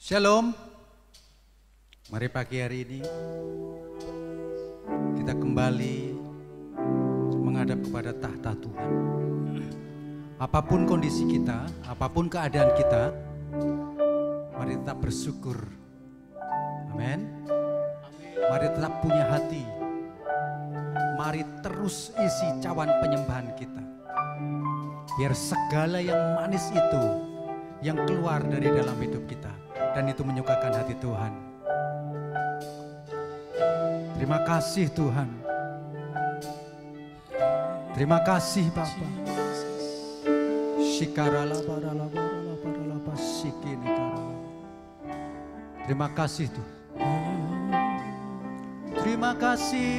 Shalom. Mari pagi hari ini kita kembali menghadap kepada tahta Tuhan. Apapun kondisi kita, apapun keadaan kita, mari tetap bersyukur. Amin. Mari tetap punya hati. Mari terus isi cawan penyembahan kita. Biar segala yang manis itu yang keluar dari dalam hidup kita. Dan itu menyukakan hati Tuhan. Terima kasih Tuhan. Terima kasih Bapa. Terima kasih Tuhan. Terima kasih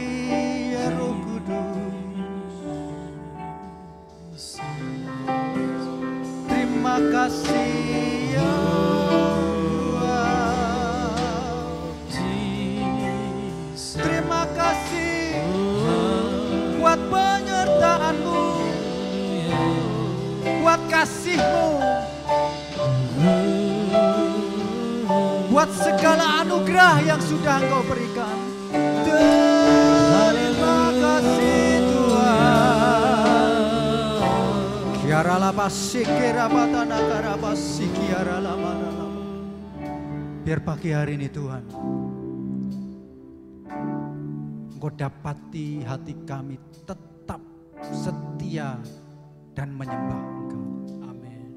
ya Roh Kudus. Terima kasih ya terima kasih buat penyertaan-Mu, buat kasih-Mu, buat segala anugerah yang sudah Engkau berikan. Terima kasih Tuhan. Kiara lapasi kira batana karabasi kiara lama. Biar pagi hari ini Tuhan, Engkau dapati hati kami tetap setia dan menyembah Engkau. Amin.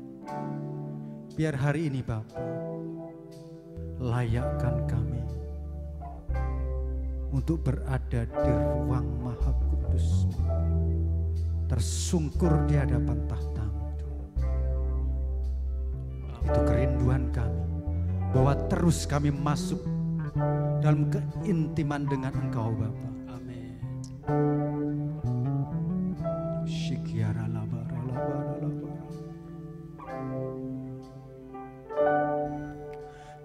Biar hari ini Bapa, layakkan kami untuk berada di ruang Maha Kudus, tersungkur di hadapan tahta-Mu. Itu kerinduan kami, bahwa terus kami masuk dalam keintiman dengan Engkau Bapa. Shikiara labara labara labara.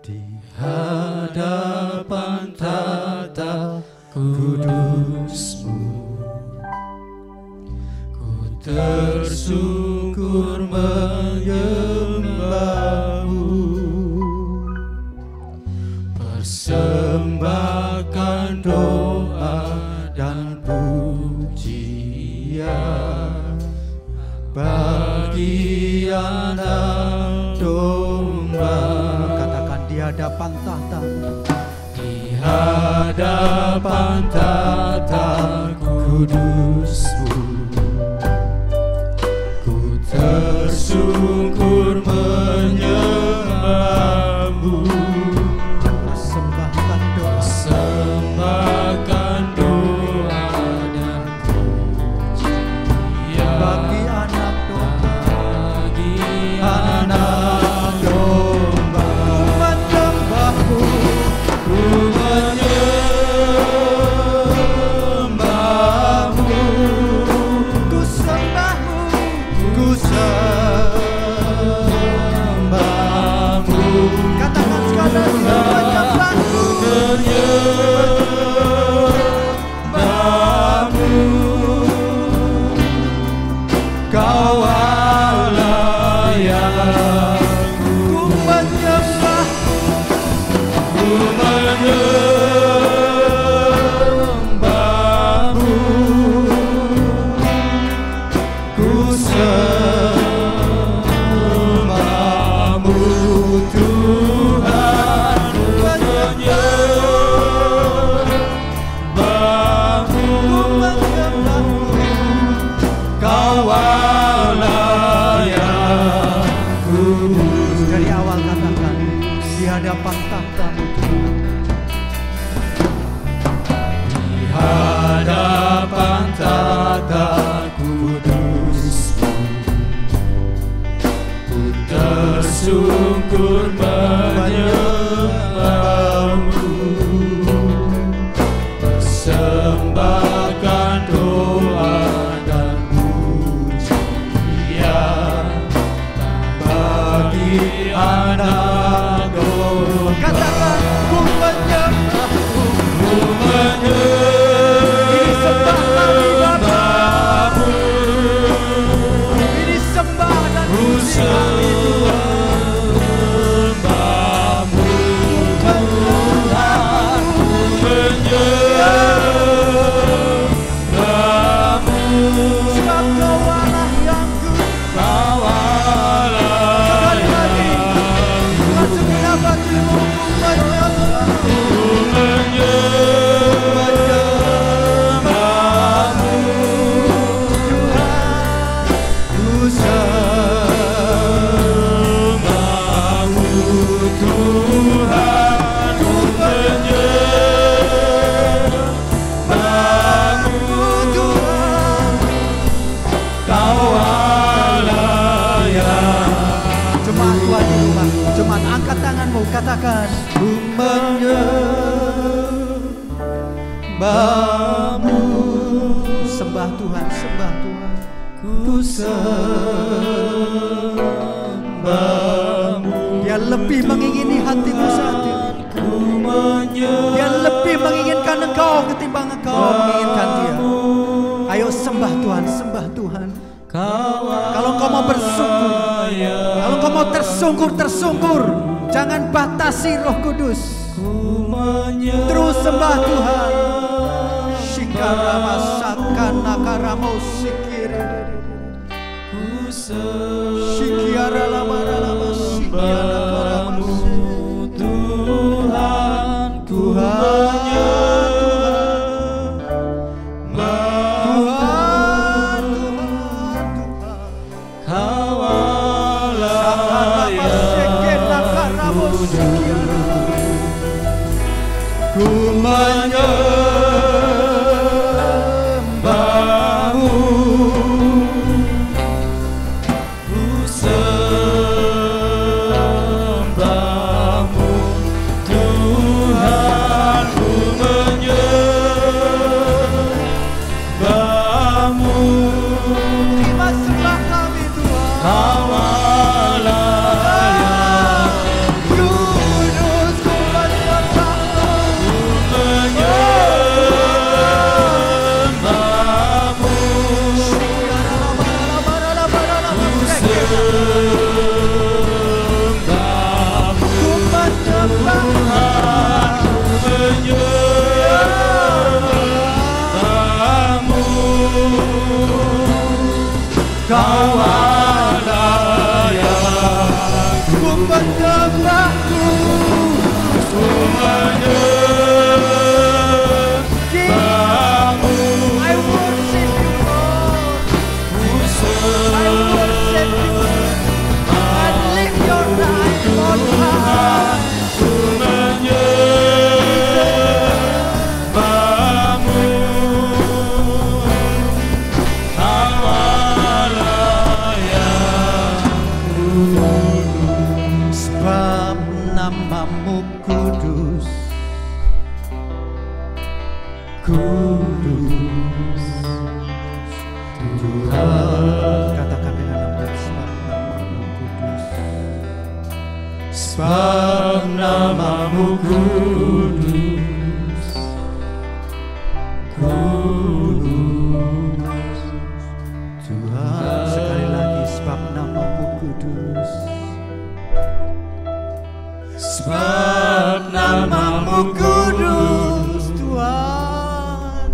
Di hadapan tahta kudus-Mu, ku tersungkur menyembah-Mu, persembahkan doa dan pujian bagi anak domba. Katakan di hadapan tahta-Mu, di hadapan tahta kudus-Mu, ku tersungkur menyembah-Mu, persembahkan doa, bagi anak domba, ku menyembah-Mu, ku sembah-Mu. Katakan sekali menyembah-Mu, menyembah-Mu. Kau Allah yang ku menyembah, ku menyembah-Mu, ku sembah-Mu Tuhan, ku menyembah-Mu, ku menyembah-Mu. Kau Allah yang kudus. Dari awal katakan di hadapan tahta-Mu Tuhan, di hadapan tahta kudus-Mu, ku tersungkur menyembah-Mu, persembahkan doa dan bagi anak domba. Katakan ku menyembah-Mu, ku menyembah-Mu, ini sembah dan puji kami Tuhan. sembahmu Tuhan, ku menyembahmu Tuhan, Kau Allah yang Jemaat Tuhan di rumah, jemaat angkat tanganmu, katakan ku menyembahmu. Sembah Tuhan, sembah Tuhan. Ku sembahmu. Dia lebih mengingini hatimu saat ini. Dia lebih menginginkan engkau ketimbang engkau menginginkan dia. Ayo sembah Tuhan, sembah Tuhan. Kalau kau mau bersungkur, kalau kau mau tersungkur, jangan batasi Roh Kudus. Terus sembah Tuhan. Shikarama sakana karamo sikiri. Shikiara lama sikiara karamo Tuhan, ku menyembahmu, ku sembahmu Tuhan, ku menyembahmu. Terima sembah kami Tuhan. Kau Kau Allah yang ku menyembahmu, ku menyembahmu. I worship you Lord. I worship you. I lift your name on high. Ku menyembahmu, sebab namamu kudus, kudus Tuhan. Katakan dengan lembut, sebab namamu kudus, sebab namamu kudus, kudus Tuhan. Sekali lagi, sebab namamu kudus, sebab namamu kudus, Tuhan.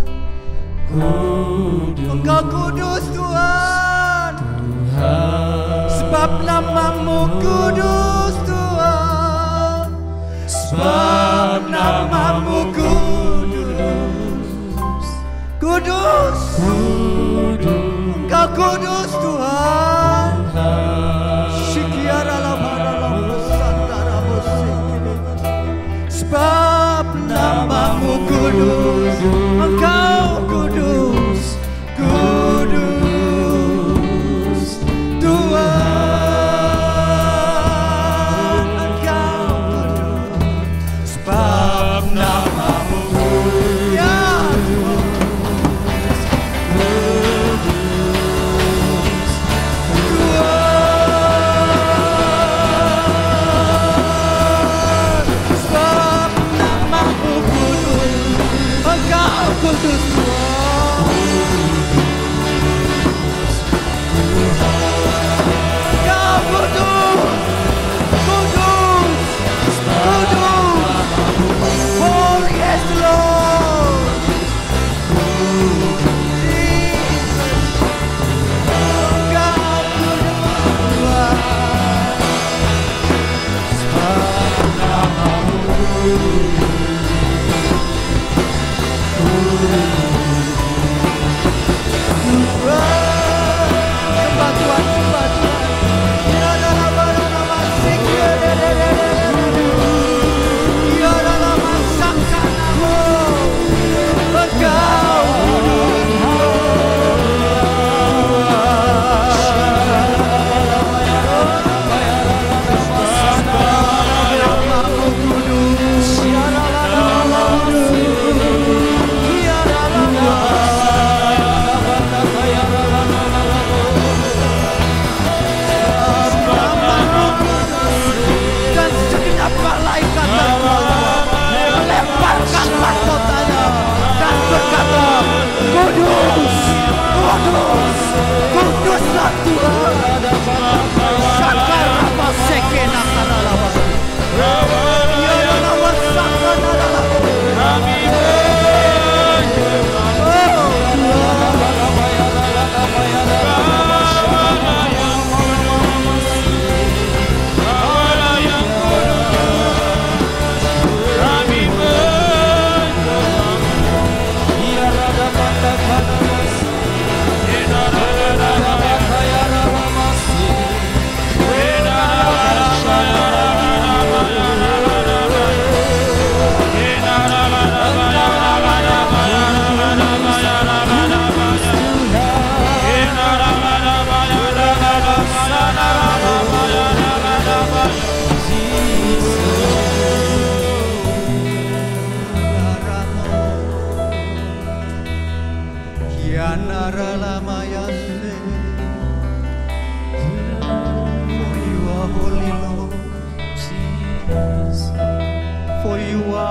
kudus. Engkau kudus Tuhan, sebab namamu kudus Tuhan, sebab namamu kudus, kudus, Engkau kudus Tuhan. Shikiara lamara lama santara musikini, sebab namamu kudus, Engkau kudus, kudus Tuhan. Engkau kudus, sebab namamu kudus, ya Tuhan, sebab namamu kudus.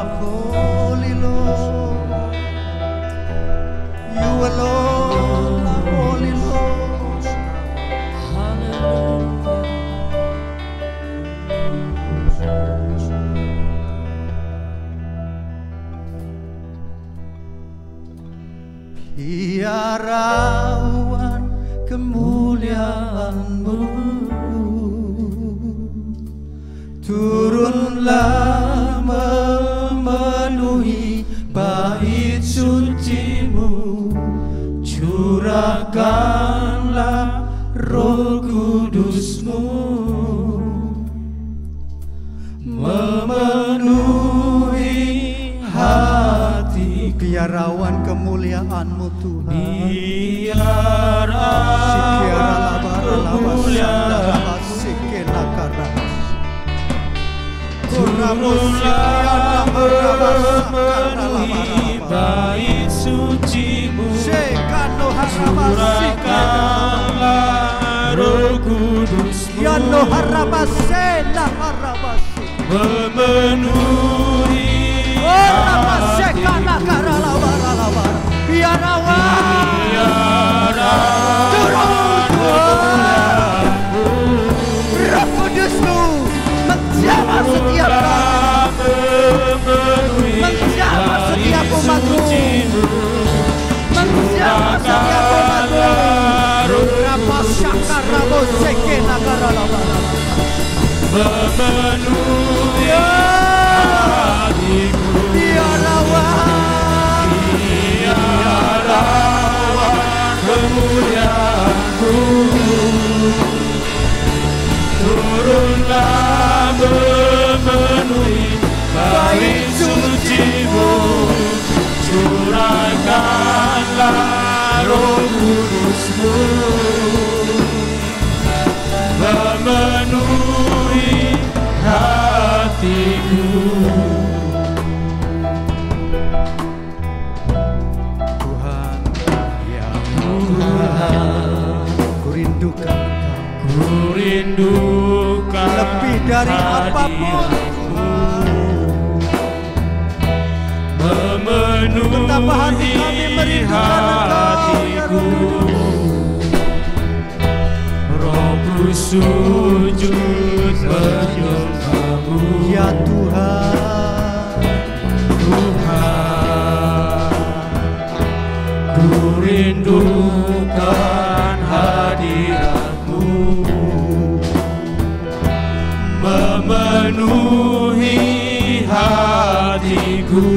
are holy, Lord. You alone are holy, Lord. Biarawan kemuliaan-Mu, turunlah memenuhi bait suci-Mu, curahkanlah Roh Kudus-Mu, memenuhi hati. Biarawan kemuliaan-Mu Tuhan, biarawan kemuliaan-Mu, turunlah memenuhi bait suci-Mu, curahkanlah Roh Kudus-Mu, memenuhi menjamah setiap umat-Mu, menjamah setiap umat-Mu, memenuhi hatiku. Biarawan kemuliaan-Mu, turunlah memenuhi bait suci-Mu, curahkanlah Roh Kudus-Mu, memenuhi hatiku. Tuhan, ya Tuhan, ku rindukan lebih dari apapun, memenuhi hatiku. Rohku sujud menyembah-Mu, ya Tuhan, Tuhan. Ku rindukan hadirat-Mu, memenuhi hatiku.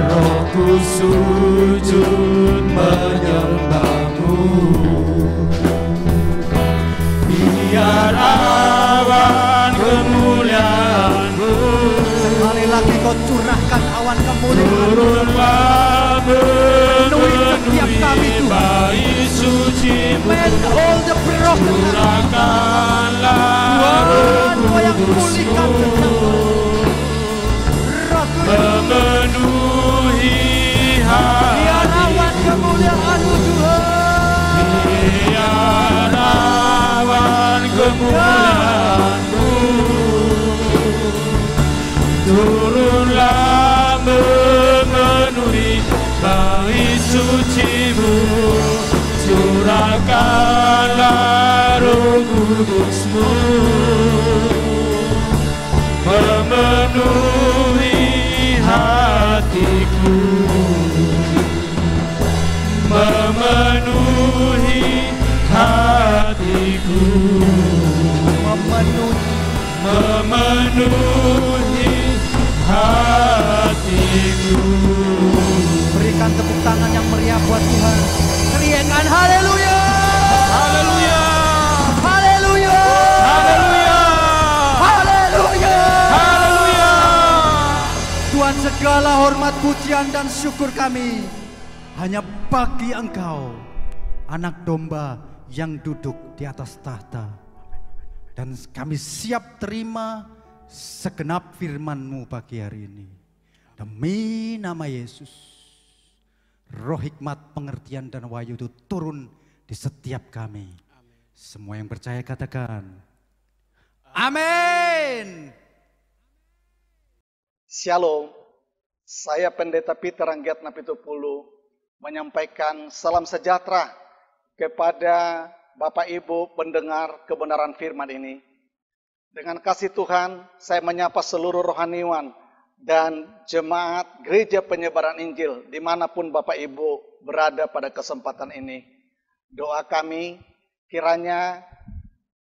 Rohku sujud menyembah-Mu, biarawan kemuliaan-Mu. Sekali lagi Kau curahkan awan kemuliaan-Mu, turunlah memenuhi bait suci-Mu, curahkanlah Roh Kudus-Mu, memenuhi biarawan kemuliaan-Mu Tuhan, biarawan kemuliaan-Mu, turunlah memenuhi bait suci-Mu, curahkanlah Roh Kudus-Mu, memenuhi hatiku, memenuhi hatiku, memenuhi hatiku. Berikan tepuk tangan yang meriah buat Tuhan. Teriakan haleluya, haleluya, haleluya, haleluya, haleluya, haleluya. Tuhan, segala hormat, pujian dan syukur kami hanya bagi Engkau, Anak Domba yang duduk di atas tahta. Dan kami siap terima segenap firman-Mu pagi hari ini. Demi nama Yesus, roh hikmat, pengertian dan wahyu itu turun di setiap kami. Semua yang percaya katakan, amin. Shalom, saya Pendeta Peter Anggiatna Pitupulu menyampaikan salam sejahtera kepada Bapak Ibu pendengar kebenaran firman ini. Dengan kasih Tuhan, saya menyapa seluruh rohaniwan dan jemaat gereja penyebaran Injil dimanapun Bapak Ibu berada pada kesempatan ini. Doa kami kiranya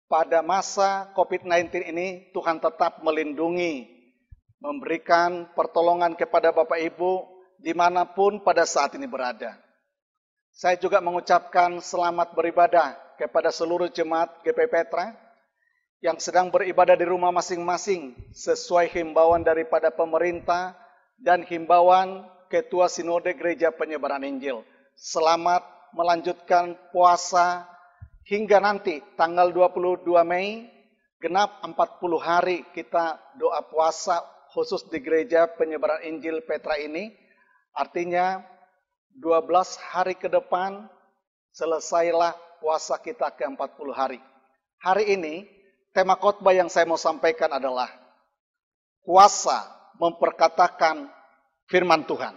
pada masa COVID-19 ini Tuhan tetap melindungi, memberikan pertolongan kepada Bapak Ibu dimanapun pada saat ini berada. Saya juga mengucapkan selamat beribadah kepada seluruh jemaat GP Petra yang sedang beribadah di rumah masing-masing sesuai himbauan daripada pemerintah dan himbauan Ketua Sinode Gereja Penyebaran Injil. Selamat melanjutkan puasa hingga nanti tanggal 22 Mei, genap 40 hari kita doa puasa khusus di Gereja Penyebaran Injil Petra ini. Artinya 12 hari ke depan selesailah puasa kita ke 40 hari. Hari ini tema khotbah yang saya mau sampaikan adalah kuasa memperkatakan firman Tuhan.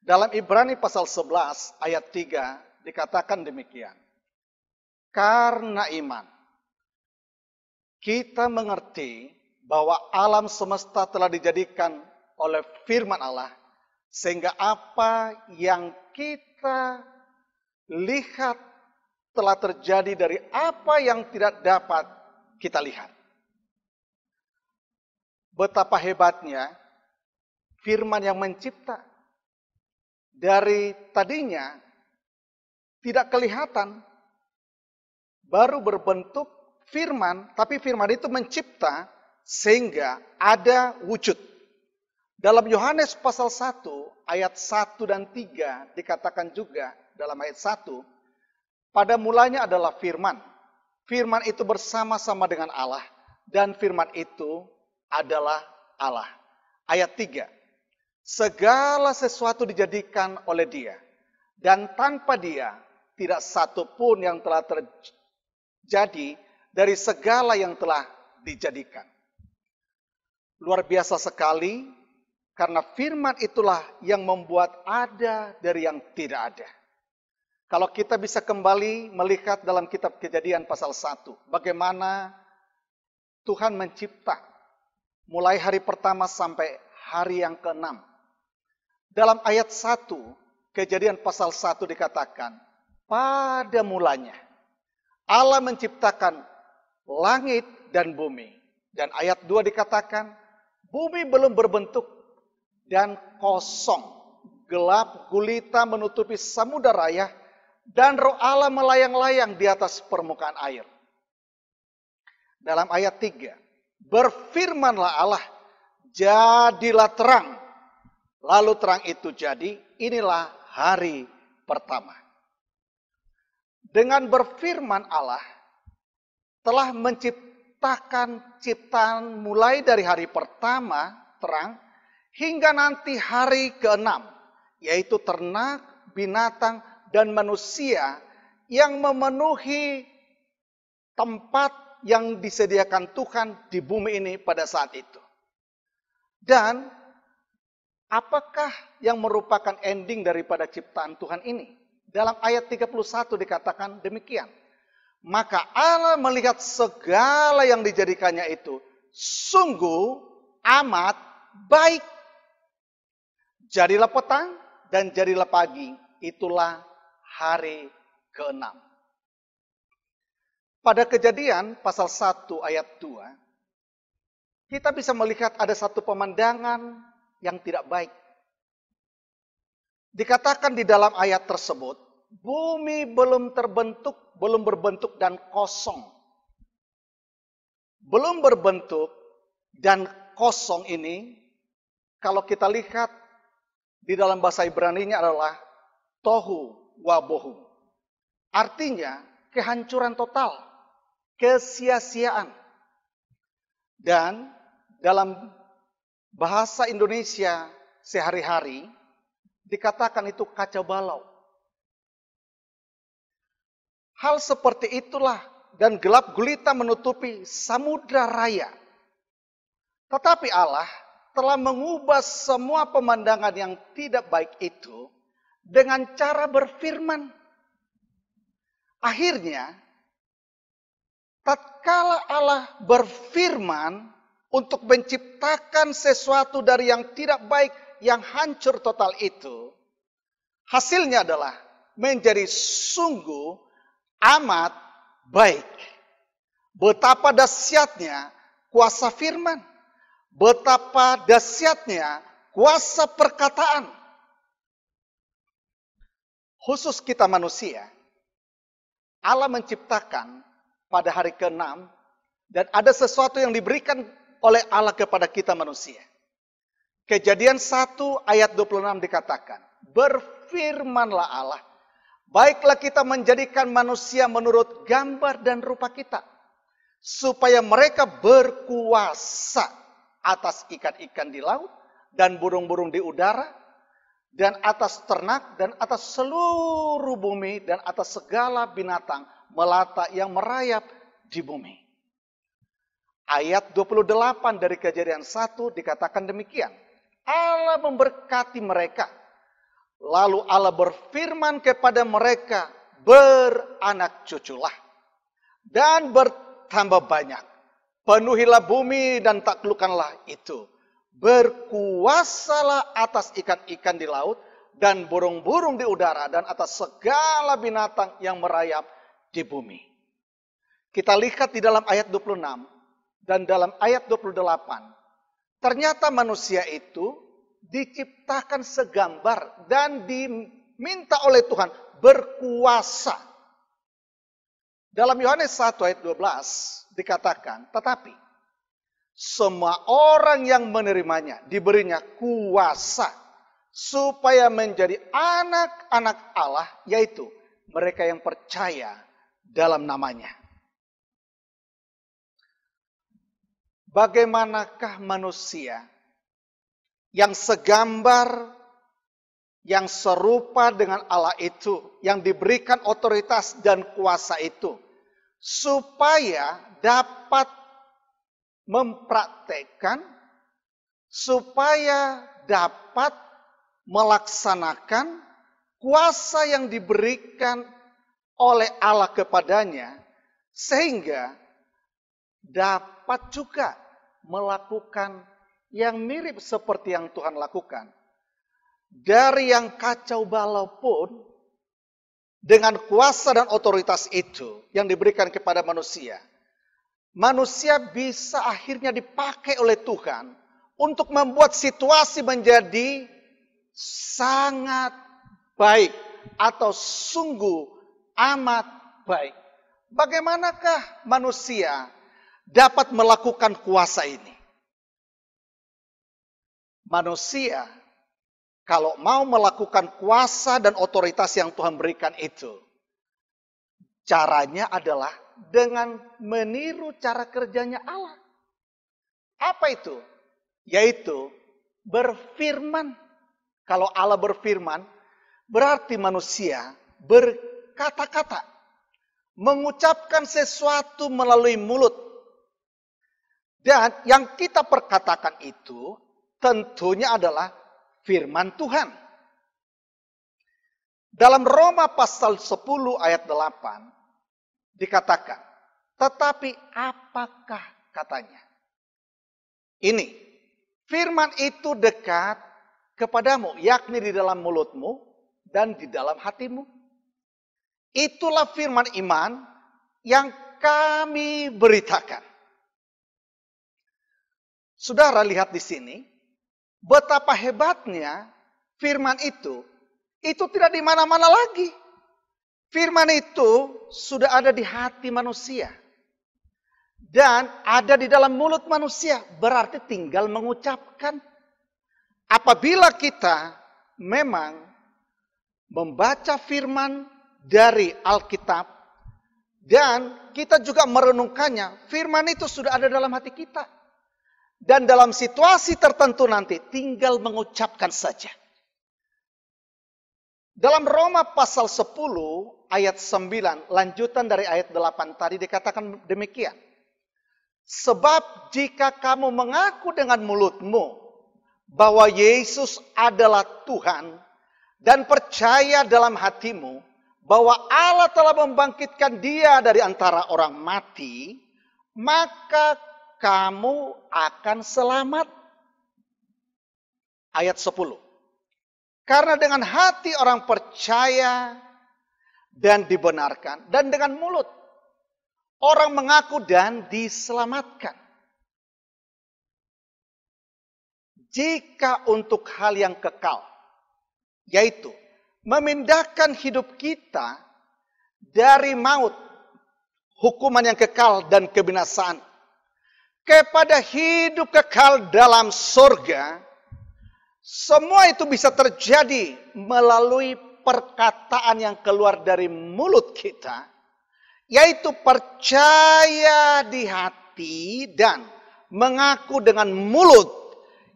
Dalam Ibrani pasal 11 ayat 3 dikatakan demikian. Karena iman, kita mengerti bahwa alam semesta telah dijadikan oleh firman Allah, sehingga apa yang kita lihat telah terjadi dari apa yang tidak dapat kita lihat. Betapa hebatnya firman yang mencipta. Dari tadinya tidak kelihatan, baru berbentuk firman, tapi firman itu mencipta sehingga ada wujud. Dalam Yohanes pasal 1 ayat 1 dan 3 dikatakan juga dalam ayat 1, pada mulanya adalah firman. Firman itu bersama-sama dengan Allah. Dan firman itu adalah Allah. Ayat 3. Segala sesuatu dijadikan oleh Dia. Dan tanpa Dia, tidak satu pun yang telah terjadi dari segala yang telah dijadikan. Luar biasa sekali, karena firman itulah yang membuat ada dari yang tidak ada. Kalau kita bisa kembali melihat dalam kitab Kejadian pasal 1, bagaimana Tuhan mencipta mulai hari pertama sampai hari yang ke-6. Dalam ayat 1, Kejadian pasal 1 dikatakan, pada mulanya Allah menciptakan langit dan bumi. Dan ayat 2 dikatakan, bumi belum berbentuk dan kosong. Gelap gulita menutupi samudera raya. Dan roh Allah melayang-layang di atas permukaan air. Dalam ayat 3, berfirmanlah Allah, jadilah terang. Lalu terang itu jadi, inilah hari pertama. Dengan berfirman Allah, telah menciptakan ciptaan mulai dari hari pertama, terang, hingga nanti hari ke-6, yaitu ternak, binatang, dan manusia yang memenuhi tempat yang disediakan Tuhan di bumi ini pada saat itu. Dan apakah yang merupakan ending daripada ciptaan Tuhan ini? Dalam ayat 31 dikatakan demikian. Maka Allah melihat segala yang dijadikannya itu sungguh amat baik. Jadilah petang dan jadilah pagi, itulah hari ke-6. Pada Kejadian pasal 1 ayat 2, kita bisa melihat ada satu pemandangan yang tidak baik. Dikatakan di dalam ayat tersebut, bumi belum berbentuk dan kosong. Belum berbentuk dan kosong ini, kalau kita lihat di dalam bahasa Ibrani-nya adalah tohu wabohu. Artinya kehancuran total, kesia-siaan. Dan dalam bahasa Indonesia sehari-hari dikatakan itu kacau balau. Hal seperti itulah dan gelap gulita menutupi samudra raya. Tetapi Allah telah mengubah semua pemandangan yang tidak baik itu dengan cara berfirman. Akhirnya, tatkala Allah berfirman untuk menciptakan sesuatu dari yang tidak baik, yang hancur total itu, hasilnya adalah menjadi sungguh amat baik. Betapa dahsyatnya kuasa firman. Betapa dahsyatnya kuasa perkataan. Khusus kita manusia, Allah menciptakan pada hari ke-6 dan ada sesuatu yang diberikan oleh Allah kepada kita manusia. Kejadian 1 ayat 26 dikatakan, berfirmanlah Allah, baiklah kita menjadikan manusia menurut gambar dan rupa kita, supaya mereka berkuasa atas ikan-ikan di laut dan burung-burung di udara, dan atas ternak dan atas seluruh bumi dan atas segala binatang melata yang merayap di bumi. Ayat 28 dari Kejadian 1 dikatakan demikian. Allah memberkati mereka. Lalu Allah berfirman kepada mereka, beranak cuculah dan bertambah banyak. Penuhilah bumi dan taklukkanlah itu. Berkuasalah atas ikan-ikan di laut dan burung-burung di udara dan atas segala binatang yang merayap di bumi. Kita lihat di dalam ayat 26 dan dalam ayat 28. Ternyata manusia itu diciptakan segambar dan diminta oleh Tuhan berkuasa. Dalam Yohanes 1 ayat 12 dikatakan, tetapi semua orang yang menerimanya diberinya kuasa supaya menjadi anak-anak Allah, yaitu mereka yang percaya dalam namanya. Bagaimanakah manusia yang segambar, yang serupa dengan Allah itu, yang diberikan otoritas dan kuasa itu, supaya dapat mempraktekkan, supaya dapat melaksanakan kuasa yang diberikan oleh Allah kepadanya, sehingga dapat juga melakukan yang mirip seperti yang Tuhan lakukan. Dari yang kacau balau pun, dengan kuasa dan otoritas itu yang diberikan kepada manusia, manusia bisa akhirnya dipakai oleh Tuhan untuk membuat situasi menjadi sangat baik atau sungguh amat baik. Bagaimanakah manusia dapat melakukan kuasa ini? Manusia kalau mau melakukan kuasa dan otoritas yang Tuhan berikan itu, caranya adalah dengan meniru cara kerjanya Allah. Apa itu? Yaitu berfirman. Kalau Allah berfirman, berarti manusia berkata-kata, mengucapkan sesuatu melalui mulut. Dan yang kita perkatakan itu tentunya adalah firman Tuhan. Dalam Roma pasal 10 ayat 8 dikatakan, tetapi apakah katanya? Ini, firman itu dekat kepadamu, yakni di dalam mulutmu dan di dalam hatimu. Itulah firman iman yang kami beritakan. Saudara lihat di sini, betapa hebatnya firman itu tidak di mana-mana lagi. Firman itu sudah ada di hati manusia. Dan ada di dalam mulut manusia, berarti tinggal mengucapkan. Apabila kita memang membaca firman dari Alkitab, dan kita juga merenungkannya, firman itu sudah ada dalam hati kita. Dan dalam situasi tertentu nanti tinggal mengucapkan saja. Dalam Roma pasal 10 ayat 9, lanjutan dari ayat 8 tadi dikatakan demikian. Sebab jika kamu mengaku dengan mulutmu bahwa Yesus adalah Tuhan dan percaya dalam hatimu bahwa Allah telah membangkitkan dia dari antara orang mati, maka kamu akan selamat. Ayat 10. Karena dengan hati orang percaya dan dibenarkan, dan dengan mulut orang mengaku dan diselamatkan. Jika untuk hal yang kekal, yaitu memindahkan hidup kita dari maut, hukuman yang kekal dan kebinasaan, kepada hidup kekal dalam surga, semua itu bisa terjadi melalui perkataan yang keluar dari mulut kita, yaitu percaya di hati dan mengaku dengan mulut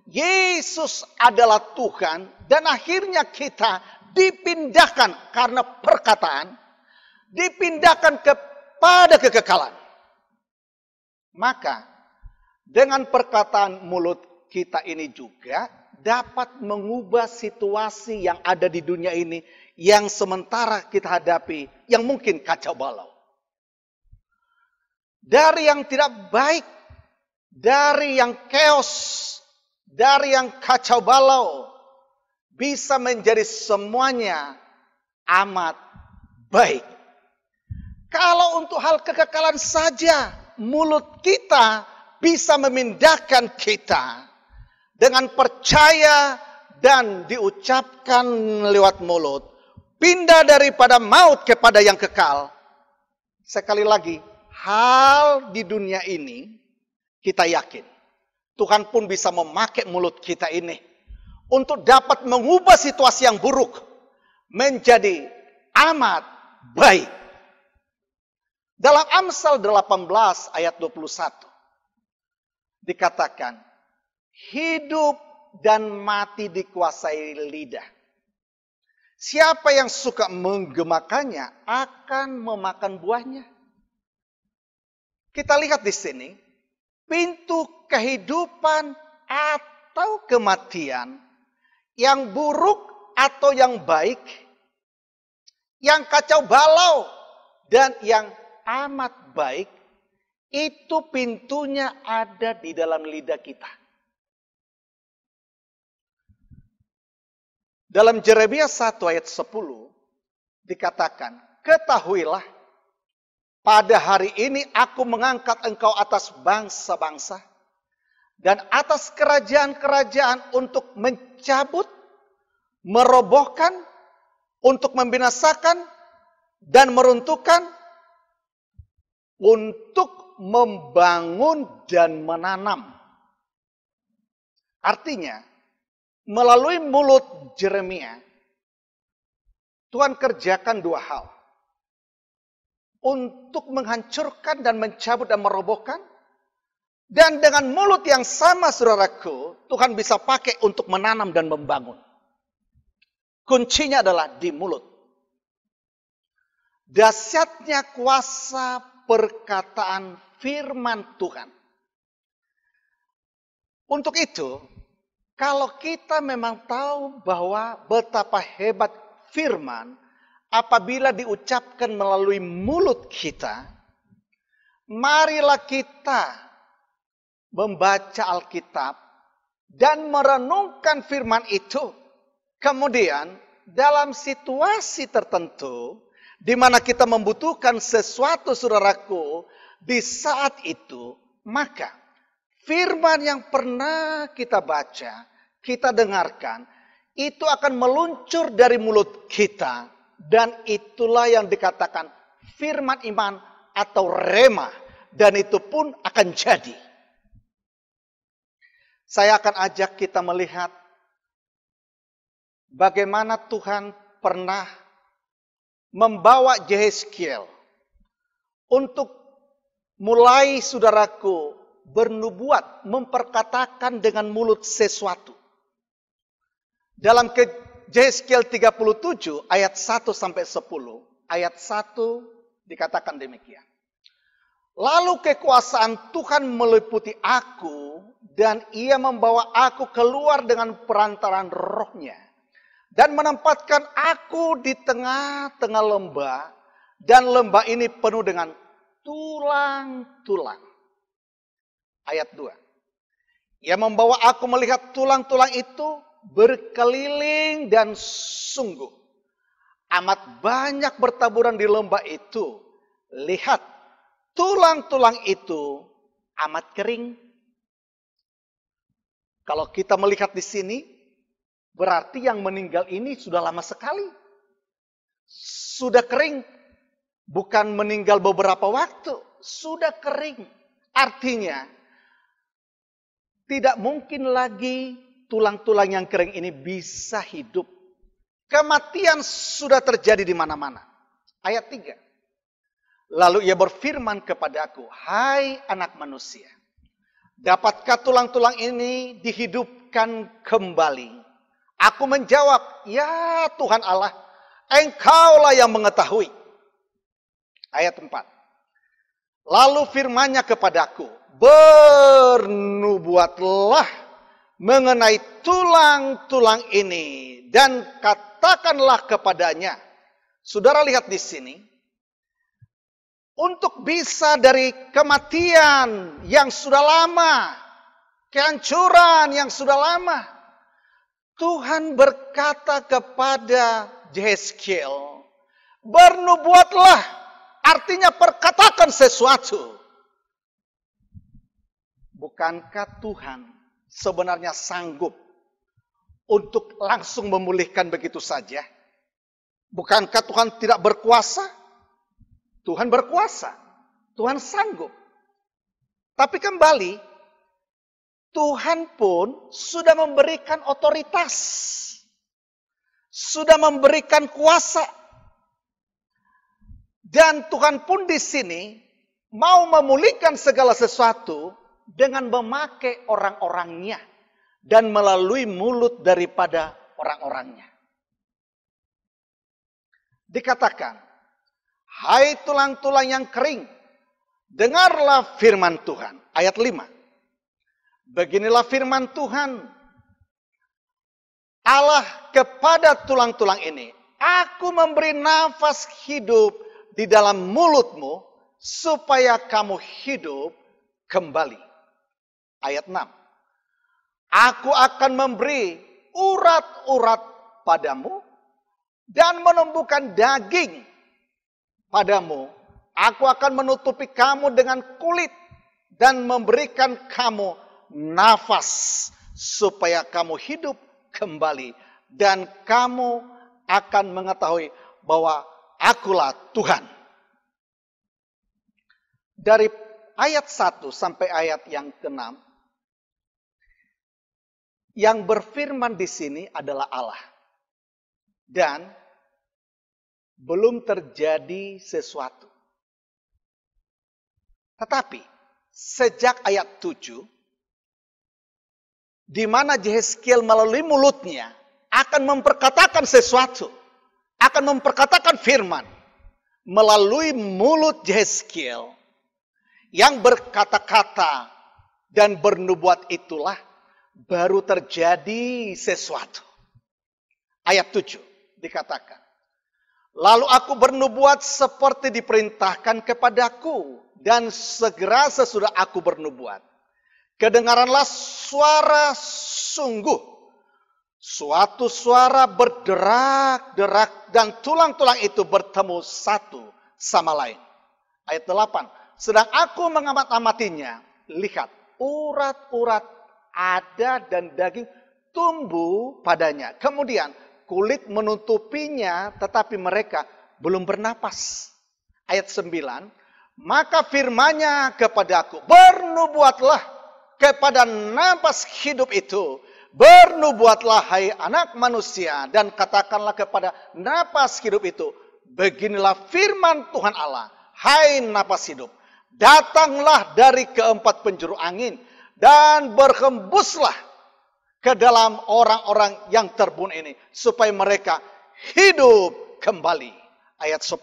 Yesus adalah Tuhan, dan akhirnya kita dipindahkan karena perkataan, dipindahkan kepada kekekalan. Maka dengan perkataan mulut kita ini juga dapat mengubah situasi yang ada di dunia ini yang sementara kita hadapi, yang mungkin kacau balau. Dari yang tidak baik, dari yang chaos, dari yang kacau balau, bisa menjadi semuanya amat baik. Kalau untuk hal kekekalan saja, mulut kita bisa memindahkan kita dengan percaya dan diucapkan lewat mulut, pindah daripada maut kepada yang kekal. Sekali lagi, hal di dunia ini kita yakin Tuhan pun bisa memakai mulut kita ini untuk dapat mengubah situasi yang buruk menjadi amat baik. Dalam Amsal 18 ayat 21 dikatakan, hidup dan mati dikuasai lidah. Siapa yang suka menggemakannya akan memakan buahnya. Kita lihat di sini, pintu kehidupan atau kematian, yang buruk atau yang baik, yang kacau balau dan yang amat baik, itu pintunya ada di dalam lidah kita. Dalam Yeremia 1 ayat 10 dikatakan, ketahuilah pada hari ini aku mengangkat engkau atas bangsa-bangsa dan atas kerajaan-kerajaan untuk mencabut, merobohkan, untuk membinasakan dan meruntuhkan, untuk membangun dan menanam. Artinya, melalui mulut Yeremia, Tuhan kerjakan dua hal. Untuk menghancurkan dan mencabut dan merobohkan. Dan dengan mulut yang sama, saudaraku, Tuhan bisa pakai untuk menanam dan membangun. Kuncinya adalah di mulut. Dahsyatnya kuasa perkataan firman Tuhan. Untuk itu, kalau kita memang tahu bahwa betapa hebat firman apabila diucapkan melalui mulut kita, marilah kita membaca Alkitab dan merenungkan firman itu. Kemudian dalam situasi tertentu di mana kita membutuhkan sesuatu, saudaraku, di saat itu, maka firman yang pernah kita baca, kita dengarkan, itu akan meluncur dari mulut kita. Dan itulah yang dikatakan firman iman atau rema. Dan itu pun akan jadi. Saya akan ajak kita melihat bagaimana Tuhan pernah membawa Yehezkiel untuk mulai, saudaraku, bernubuat, memperkatakan dengan mulut sesuatu. Dalam Yehezkiel 37 ayat 1 sampai 10, ayat 1 dikatakan demikian. Lalu kekuasaan Tuhan meliputi aku, dan ia membawa aku keluar dengan perantaran rohnya, dan menempatkan aku di tengah-tengah lembah, dan lembah ini penuh dengan tulang-tulang. Ayat 2. Ia membawa aku melihat tulang-tulang itu berkeliling, dan sungguh amat banyak bertaburan di lembah itu. Lihat, tulang-tulang itu amat kering. Kalau kita melihat di sini, berarti yang meninggal ini sudah lama sekali. Sudah kering. Bukan meninggal beberapa waktu. Sudah kering. Artinya, tidak mungkin lagi tulang-tulang yang kering ini bisa hidup. Kematian sudah terjadi di mana-mana. Ayat 3. Lalu ia berfirman kepadaku, hai anak manusia, dapatkah tulang-tulang ini dihidupkan kembali? Aku menjawab, ya Tuhan Allah, Engkaulah yang mengetahui. Ayat 4. Lalu firman-Nya kepadaku, bernubuatlah mengenai tulang-tulang ini dan katakanlah kepadanya. Saudara lihat di sini, untuk bisa dari kematian yang sudah lama, kehancuran yang sudah lama, Tuhan berkata kepada Yehezkiel, bernubuatlah, artinya perkatakan sesuatu. Bukankah Tuhan sebenarnya sanggup untuk langsung memulihkan begitu saja? Bukankah Tuhan tidak berkuasa? Tuhan berkuasa, Tuhan sanggup. Tapi kembali, Tuhan pun sudah memberikan otoritas, sudah memberikan kuasa. Dan Tuhan pun di sini mau memulihkan segala sesuatu dengan memakai orang-orangnya dan melalui mulut daripada orang-orangnya. Dikatakan, hai tulang-tulang yang kering, dengarlah firman Tuhan. Ayat 5. Beginilah firman Tuhan Allah kepada tulang-tulang ini. Aku memberi nafas hidup di dalam mulutmu supaya kamu hidup kembali. Ayat 6. Aku akan memberi urat-urat padamu dan menumbuhkan daging padamu. Aku akan menutupi kamu dengan kulit dan memberikan kamu nafas supaya kamu hidup kembali. Dan kamu akan mengetahui bahwa akulah Tuhan. Dari ayat 1 sampai ayat yang ke-6, yang berfirman di sini adalah Allah. Dan belum terjadi sesuatu. Tetapi sejak ayat 7, di mana Yehezkiel melalui mulutnya akan memperkatakan sesuatu, akan memperkatakan firman melalui mulut Yehezkiel yang berkata-kata dan bernubuat, itulah baru terjadi sesuatu. Ayat 7 dikatakan, lalu aku bernubuat seperti diperintahkan kepadaku, dan segera sesudah aku bernubuat, kedengaranlah suara sungguh, suatu suara berderak-derak, dan tulang-tulang itu bertemu satu sama lain. Ayat 8, sedang aku mengamat-amatinya, lihat urat-urat ada dan daging tumbuh padanya. Kemudian kulit menutupinya, tetapi mereka belum bernapas. Ayat 9, maka firman-Nya kepadaku, bernubuatlah kepada napas hidup itu, bernubuatlah hai anak manusia, dan katakanlah kepada napas hidup itu, beginilah firman Tuhan Allah, hai napas hidup, datanglah dari keempat penjuru angin, dan berhembuslah ke dalam orang-orang yang terbunuh ini, supaya mereka hidup kembali. Ayat 10.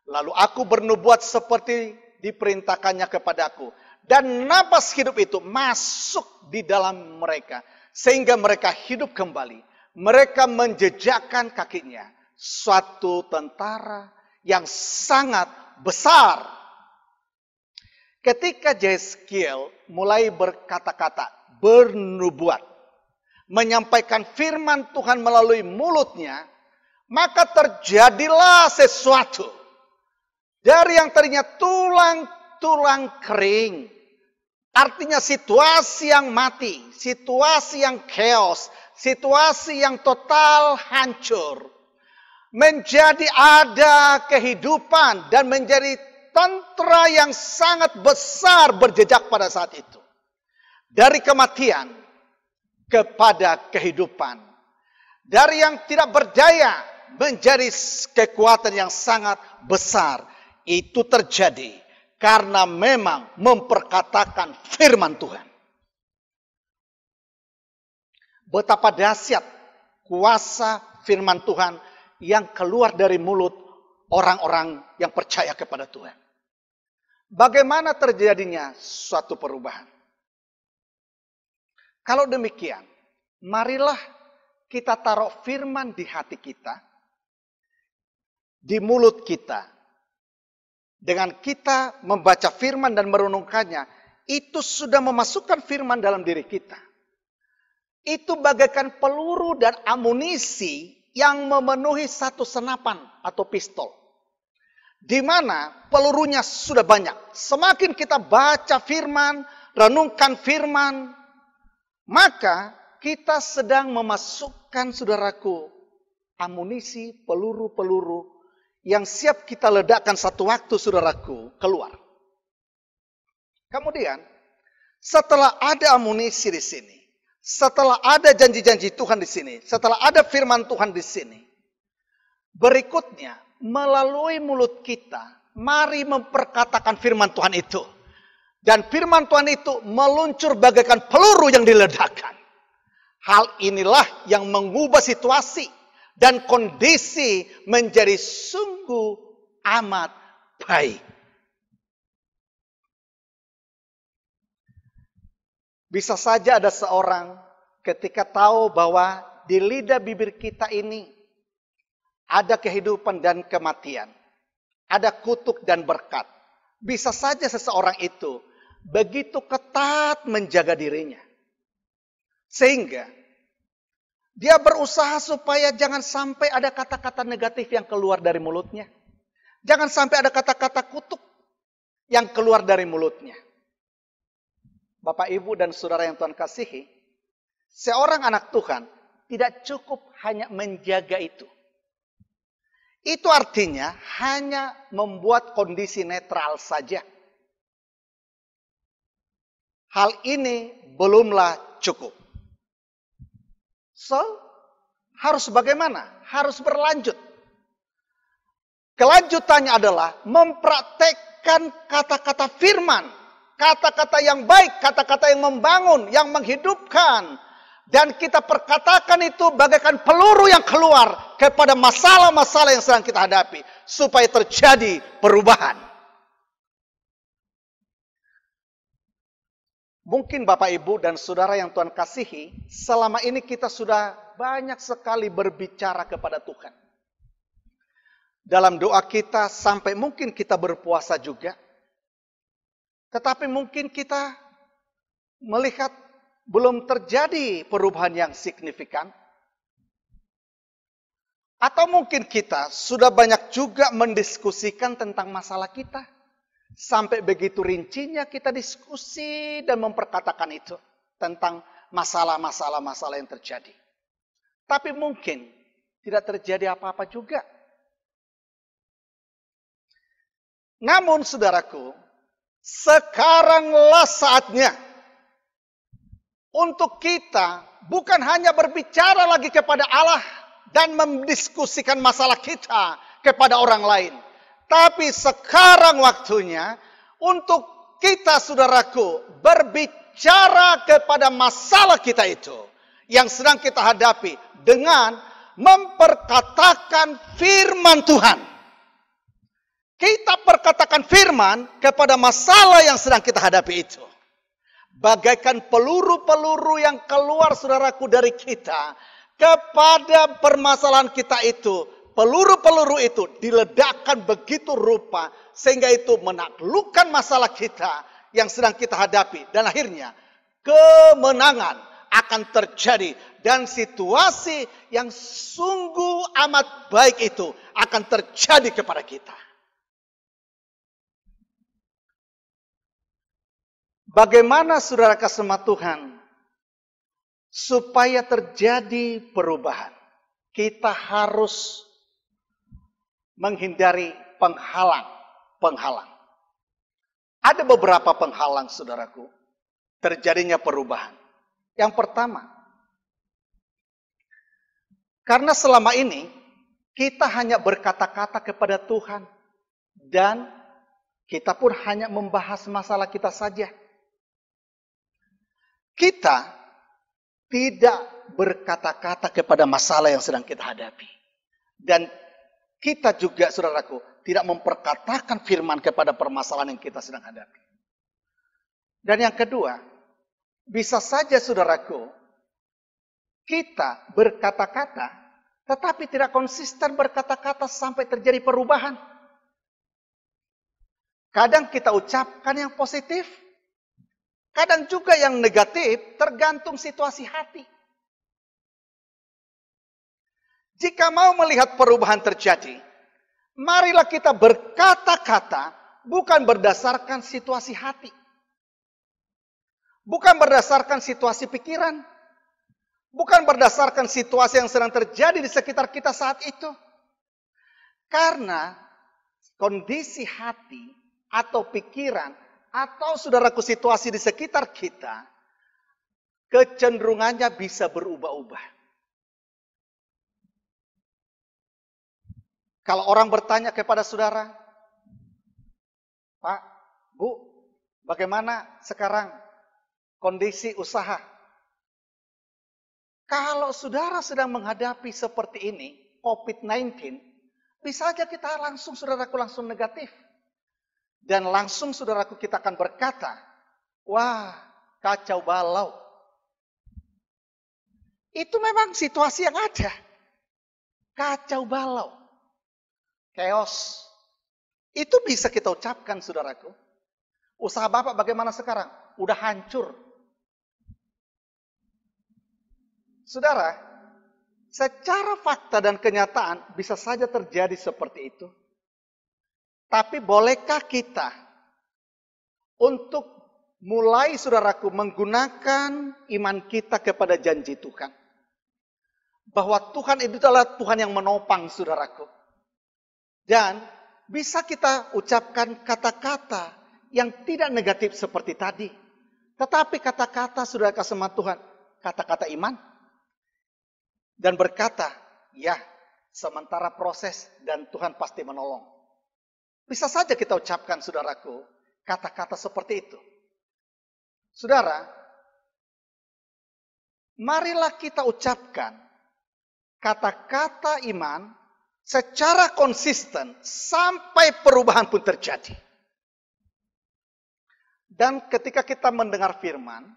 Lalu aku bernubuat seperti diperintahkannya kepadaku. Dan napas hidup itu masuk di dalam mereka. Sehingga mereka hidup kembali. Mereka menjejakkan kakinya. Suatu tentara yang sangat besar. Ketika Yeskiel mulai berkata-kata, bernubuat, menyampaikan firman Tuhan melalui mulutnya, maka terjadilah sesuatu. Dari yang tadinya tulang kering, artinya situasi yang mati, situasi yang chaos, situasi yang total hancur, menjadi ada kehidupan dan menjadi tentara yang sangat besar berjejak pada saat itu. Dari kematian kepada kehidupan. Dari yang tidak berdaya menjadi kekuatan yang sangat besar. Itu terjadi karena memang memperkatakan firman Tuhan. Betapa dahsyat kuasa firman Tuhan yang keluar dari mulut orang-orang yang percaya kepada Tuhan. Bagaimana terjadinya suatu perubahan? Kalau demikian, marilah kita taruh firman di hati kita, di mulut kita. Dengan kita membaca firman dan merenungkannya, itu sudah memasukkan firman dalam diri kita. Itu bagaikan peluru dan amunisi yang memenuhi satu senapan atau pistol. Di mana pelurunya sudah banyak. Semakin kita baca firman, renungkan firman, maka kita sedang memasukkan, saudaraku, amunisi, peluru-peluru yang siap kita ledakkan satu waktu, saudaraku, keluar. Kemudian, setelah ada amunisi di sini, setelah ada janji-janji Tuhan di sini, setelah ada firman Tuhan di sini, berikutnya, melalui mulut kita, mari memperkatakan firman Tuhan itu. Dan firman Tuhan itu meluncur bagaikan peluru yang diledakkan. Hal inilah yang mengubah situasi dan kondisi menjadi sungguh amat baik. Bisa saja ada seorang ketika tahu bahwa di lidah bibir kita ini ada kehidupan dan kematian, ada kutuk dan berkat. Bisa saja seseorang itu begitu ketat menjaga dirinya. Sehingga dia berusaha supaya jangan sampai ada kata-kata negatif yang keluar dari mulutnya. Jangan sampai ada kata-kata kutuk yang keluar dari mulutnya. Bapak, Ibu, dan saudara yang Tuhan kasihi, seorang anak Tuhan tidak cukup hanya menjaga itu. Itu artinya hanya membuat kondisi netral saja. Hal ini belumlah cukup. So, harus bagaimana? Harus berlanjut. Kelanjutannya adalah mempraktekkan kata-kata firman. Kata-kata yang baik, kata-kata yang membangun, yang menghidupkan. Dan kita perkatakan itu bagaikan peluru yang keluar kepada masalah-masalah yang sedang kita hadapi. Supaya terjadi perubahan. Mungkin Bapak, Ibu, dan saudara yang Tuhan kasihi, selama ini kita sudah banyak sekali berbicara kepada Tuhan. Dalam doa kita sampai mungkin kita berpuasa juga. Tetapi mungkin kita melihat belum terjadi perubahan yang signifikan. Atau mungkin kita sudah banyak juga mendiskusikan tentang masalah kita. Sampai begitu rincinya kita diskusi dan memperkatakan itu. Tentang masalah-masalah yang terjadi. Tapi mungkin tidak terjadi apa-apa juga. Namun saudaraku, sekaranglah saatnya untuk kita bukan hanya berbicara lagi kepada Allah dan mendiskusikan masalah kita kepada orang lain. Tapi sekarang waktunya untuk kita, saudaraku, berbicara kepada masalah kita itu yang sedang kita hadapi dengan memperkatakan firman Tuhan. Kita perkatakan menuangkan firman kepada masalah yang sedang kita hadapi itu. Bagaikan peluru-peluru yang keluar saudaraku dari kita kepada permasalahan kita itu. Peluru-peluru itu diledakkan begitu rupa sehingga itu menaklukkan masalah kita yang sedang kita hadapi. Dan akhirnya kemenangan akan terjadi. Dan situasi yang sungguh amat baik itu akan terjadi kepada kita. Bagaimana saudara kasih Tuhan supaya terjadi perubahan? Kita harus menghindari penghalang. Ada beberapa penghalang saudaraku terjadinya perubahan. Yang pertama, karena selama ini kita hanya berkata-kata kepada Tuhan dan kita pun hanya membahas masalah kita saja. Kita tidak berkata-kata kepada masalah yang sedang kita hadapi. Dan kita juga, saudaraku, tidak memperkatakan firman kepada permasalahan yang kita sedang hadapi. Dan yang kedua, bisa saja, saudaraku, kita berkata-kata, tetapi tidak konsisten berkata-kata sampai terjadi perubahan. Kadang kita ucapkan yang positif, kadang juga yang negatif, tergantung situasi hati. Jika mau melihat perubahan terjadi, marilah kita berkata-kata bukan berdasarkan situasi hati. Bukan berdasarkan situasi pikiran. Bukan berdasarkan situasi yang sedang terjadi di sekitar kita saat itu. Karena kondisi hati atau pikiran atau saudaraku situasi di sekitar kita, kecenderungannya bisa berubah-ubah. Kalau orang bertanya kepada saudara, Pak, Bu, bagaimana sekarang kondisi usaha? Kalau saudara sedang menghadapi seperti ini, COVID-19, bisa saja kita saudaraku langsung negatif. Dan langsung saudaraku kita akan berkata, wah, kacau balau. Itu memang situasi yang ada. Kacau balau. Chaos. Itu bisa kita ucapkan, saudaraku. Usaha Bapak bagaimana sekarang? Udah hancur. Saudara, secara fakta dan kenyataan bisa saja terjadi seperti itu. Tapi bolehkah kita untuk mulai saudaraku menggunakan iman kita kepada janji Tuhan? Bahwa Tuhan itu adalah Tuhan yang menopang saudaraku. Dan bisa kita ucapkan kata-kata yang tidak negatif seperti tadi. Tetapi kata-kata saudara kasih Tuhan, kata-kata iman. Dan berkata, ya sementara proses dan Tuhan pasti menolong. Bisa saja kita ucapkan saudaraku, kata-kata seperti itu. Saudara, marilah kita ucapkan kata-kata iman secara konsisten sampai perubahan pun terjadi. Dan ketika kita mendengar firman,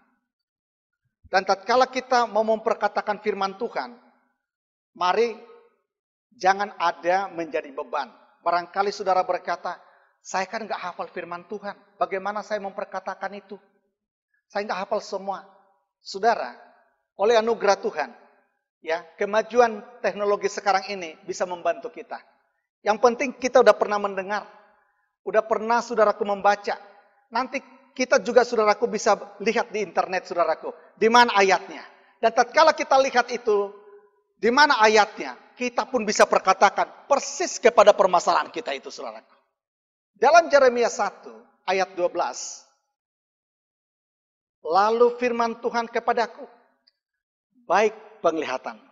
dan tatkala kita mau memperkatakan firman Tuhan, mari jangan ada menjadi beban. Barangkali saudara berkata, saya kan nggak hafal firman Tuhan. Bagaimana saya memperkatakan itu? Saya nggak hafal semua. Saudara, oleh anugerah Tuhan, ya kemajuan teknologi sekarang ini bisa membantu kita. Yang penting kita udah pernah mendengar, udah pernah saudaraku membaca. Nanti kita juga saudaraku bisa lihat di internet saudaraku, di mana ayatnya. Dan tatkala kita lihat itu, di mana ayatnya, kita pun bisa perkatakan persis kepada permasalahan kita itu, saudaraku. Dalam Yeremia 1 ayat 12, lalu firman Tuhan kepadaku, baik penglihatanmu,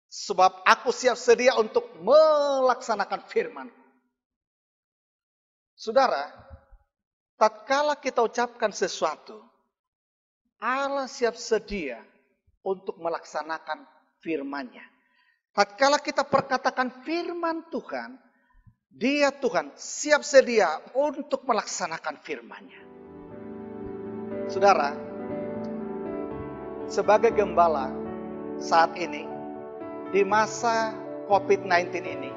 sebab aku siap sedia untuk melaksanakan firman. Saudara, tatkala kita ucapkan sesuatu, Allah siap sedia untuk melaksanakan firman-Nya. Tatkala kita perkatakan firman Tuhan, Dia Tuhan siap sedia untuk melaksanakan firman-Nya. Saudara, sebagai gembala saat ini, di masa COVID-19 ini,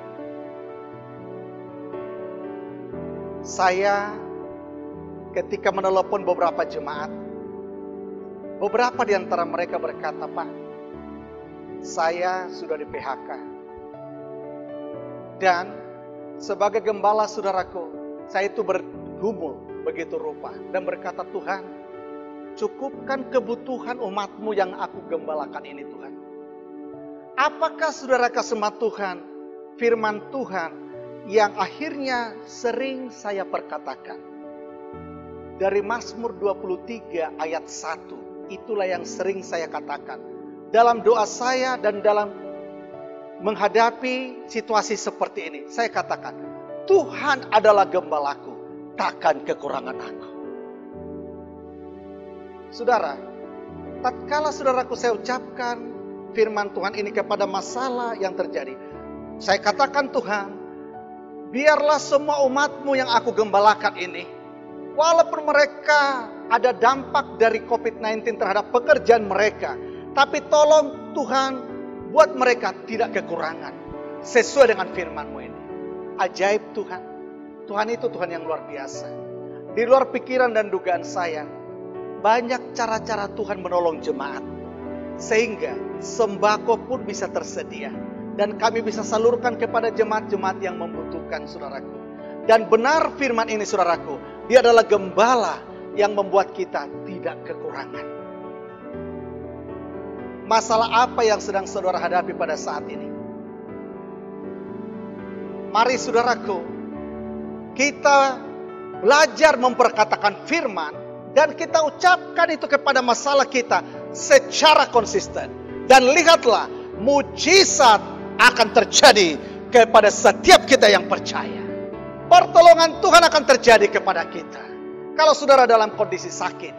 saya ketika menelepon beberapa jemaat, beberapa di antara mereka berkata, "Pak, saya sudah di PHK." Dan sebagai gembala, saudaraku, saya itu bergumul begitu rupa dan berkata, "Tuhan, cukupkan kebutuhan umat-Mu yang aku gembalakan ini, Tuhan." Apakah saudara kasih Tuhan, firman Tuhan yang akhirnya sering saya perkatakan? Dari Mazmur 23 ayat 1, itulah yang sering saya katakan. Dalam doa saya dan dalam menghadapi situasi seperti ini, saya katakan, Tuhan adalah gembalaku, takkan kekurangan aku. Saudara, tatkala saudaraku saya ucapkan firman Tuhan ini kepada masalah yang terjadi, saya katakan, Tuhan, biarlah semua umat-Mu yang aku gembalakan ini, walaupun mereka ada dampak dari COVID-19 terhadap pekerjaan mereka, tapi tolong Tuhan, buat mereka tidak kekurangan sesuai dengan firman-Mu ini. Ajaib Tuhan. Tuhan itu Tuhan yang luar biasa. Di luar pikiran dan dugaan saya, banyak cara-cara Tuhan menolong jemaat. Sehingga sembako pun bisa tersedia. Dan kami bisa salurkan kepada jemaat-jemaat yang membutuhkan, saudaraku. Dan benar firman ini, saudaraku, Dia adalah gembala yang membuat kita tidak kekurangan. Masalah apa yang sedang saudara hadapi pada saat ini? Mari saudaraku, kita belajar memperkatakan firman dan kita ucapkan itu kepada masalah kita secara konsisten. Dan lihatlah, mujizat akan terjadi kepada setiap kita yang percaya. Pertolongan Tuhan akan terjadi kepada kita. Kalau saudara dalam kondisi sakit,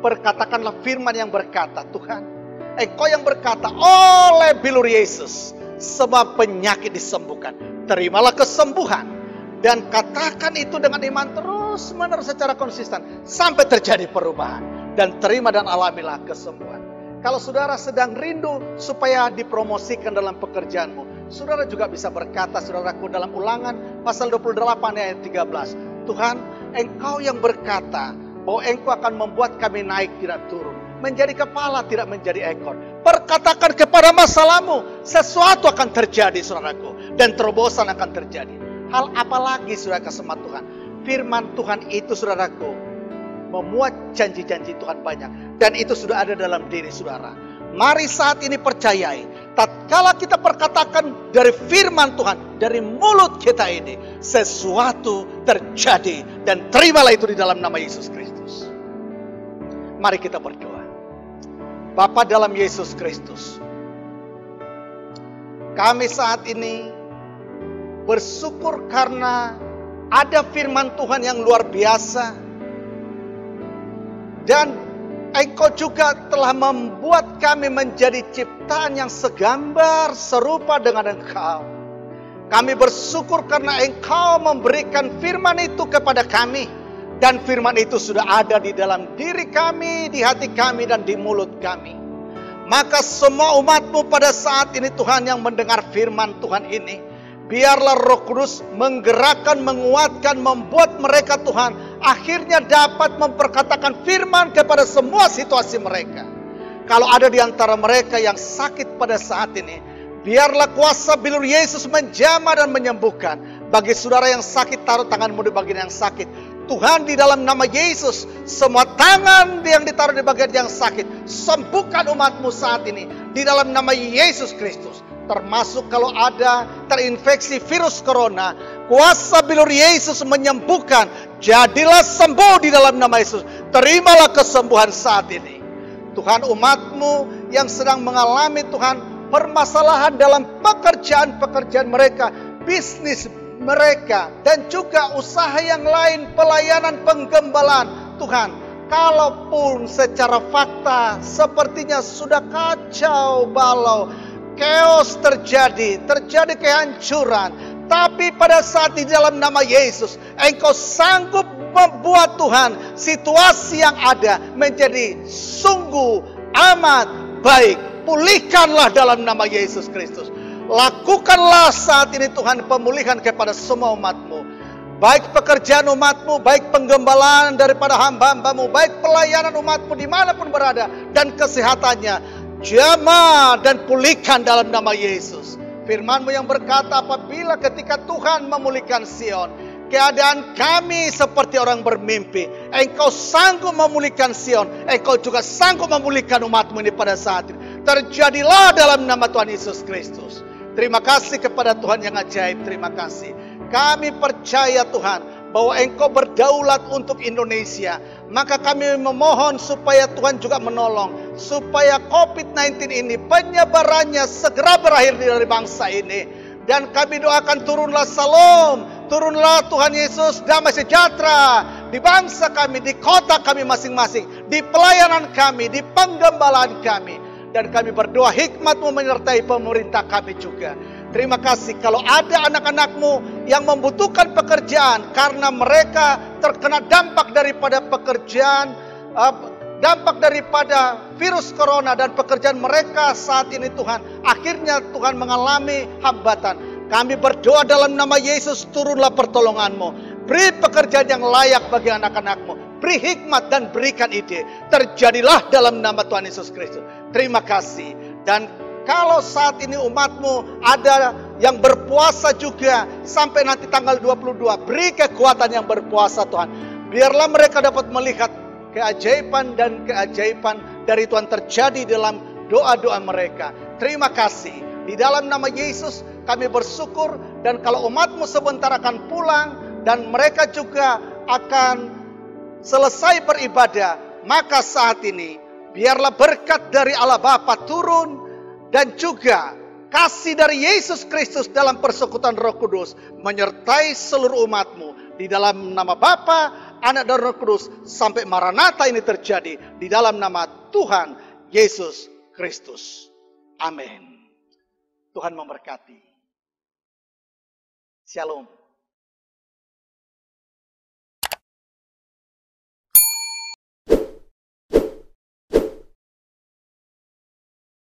perkatakanlah firman yang berkata, Tuhan, Engkau yang berkata, oleh bilur Yesus semua penyakit disembuhkan. Terimalah kesembuhan. Dan katakan itu dengan iman terus menerus secara konsisten sampai terjadi perubahan. Dan terima dan alamilah kesembuhan. Kalau saudara sedang rindu supaya dipromosikan dalam pekerjaanmu, saudara juga bisa berkata, saudaraku, dalam Ulangan pasal 28 ayat 13. Tuhan, Engkau yang berkata bahwa Engkau akan membuat kami naik tidak turun, menjadi kepala tidak menjadi ekor. Perkatakan kepada masalahmu, sesuatu akan terjadi, saudaraku, dan terobosan akan terjadi. Hal apa lagi, saudara kasih Tuhan? Firman Tuhan itu, saudaraku, memuat janji-janji Tuhan banyak, dan itu sudah ada dalam diri saudara. Mari saat ini percayai, tatkala kita perkatakan dari firman Tuhan, dari mulut kita ini, sesuatu terjadi, dan terimalah itu di dalam nama Yesus Kristus. Mari kita berdoa. Bapa dalam Yesus Kristus, kami saat ini bersyukur karena ada firman Tuhan yang luar biasa. Dan Engkau juga telah membuat kami menjadi ciptaan yang segambar serupa dengan Engkau. Kami bersyukur karena Engkau memberikan firman itu kepada kami. Dan firman itu sudah ada di dalam diri kami, di hati kami, dan di mulut kami. Maka semua umat-Mu pada saat ini, Tuhan, yang mendengar firman Tuhan ini, biarlah Roh Kudus menggerakkan, menguatkan, membuat mereka, Tuhan, akhirnya dapat memperkatakan firman kepada semua situasi mereka. Kalau ada di antara mereka yang sakit pada saat ini, biarlah kuasa bilur Yesus menjamah dan menyembuhkan. Bagi saudara yang sakit, taruh tanganmu di bagian yang sakit. Tuhan, di dalam nama Yesus, semua tangan yang ditaruh di bagian yang sakit, sembuhkan umat-Mu saat ini. Di dalam nama Yesus Kristus. Termasuk kalau ada terinfeksi virus corona, kuasa bilur Yesus menyembuhkan. Jadilah sembuh di dalam nama Yesus. Terimalah kesembuhan saat ini. Tuhan, umat-Mu yang sedang mengalami, Tuhan, permasalahan dalam pekerjaan-pekerjaan mereka, bisnis mereka, dan juga usaha yang lain, pelayanan penggembalaan. Tuhan, kalaupun secara fakta sepertinya sudah kacau balau, chaos terjadi kehancuran, Tapi pada saat di dalam nama Yesus, Engkau sanggup membuat Tuhan situasi yang ada menjadi sungguh amat baik. Pulihkanlah dalam nama Yesus Kristus. Lakukanlah saat ini Tuhan pemulihan kepada semua umat-Mu. Baik pekerjaan umat-Mu, baik penggembalaan daripada hamba-hamba-Mu, baik pelayanan umat-Mu dimanapun berada, dan kesehatannya. Jamah dan pulihkan dalam nama Yesus. Firman-Mu yang berkata, apabila ketika Tuhan memulihkan Sion, keadaan kami seperti orang bermimpi. Engkau sanggup memulihkan Sion, Engkau juga sanggup memulihkan umat-Mu ini pada saat ini. Terjadilah dalam nama Tuhan Yesus Kristus. Terima kasih kepada Tuhan yang ajaib, terima kasih. Kami percaya Tuhan bahwa Engkau berdaulat untuk Indonesia. Maka kami memohon supaya Tuhan juga menolong, supaya COVID-19 ini penyebarannya segera berakhir dari bangsa ini. Dan kami doakan turunlah Salam, turunlah Tuhan Yesus damai sejahtera di bangsa kami, di kota kami masing-masing, di pelayanan kami, di penggembalaan kami. Dan kami berdoa hikmat-Mu menyertai pemerintah kami juga. Terima kasih kalau ada anak-anak-Mu yang membutuhkan pekerjaan karena mereka terkena dampak daripada pekerjaan, dampak daripada virus corona dan pekerjaan mereka saat ini Tuhan. Akhirnya Tuhan mengalami hambatan. Kami berdoa dalam nama Yesus, turunlah pertolongan-Mu. Beri pekerjaan yang layak bagi anak-anak-Mu. Beri hikmat dan berikan ide. Terjadilah dalam nama Tuhan Yesus Kristus. Terima kasih. Dan kalau saat ini umat-Mu ada yang berpuasa juga sampai nanti tanggal 22. Beri kekuatan yang berpuasa Tuhan. Biarlah mereka dapat melihat keajaiban dan keajaiban dari Tuhan terjadi dalam doa-doa mereka. Terima kasih. Di dalam nama Yesus kami bersyukur. Dan kalau umat-Mu sebentar akan pulang dan mereka juga akan selesai beribadah, maka saat ini biarlah berkat dari Allah Bapa turun dan juga kasih dari Yesus Kristus dalam persekutuan Roh Kudus menyertai seluruh umat-Mu. Di dalam nama Bapa, Anak dan Roh Kudus sampai Maranatha ini terjadi di dalam nama Tuhan Yesus Kristus. Amin. Tuhan memberkati. Shalom.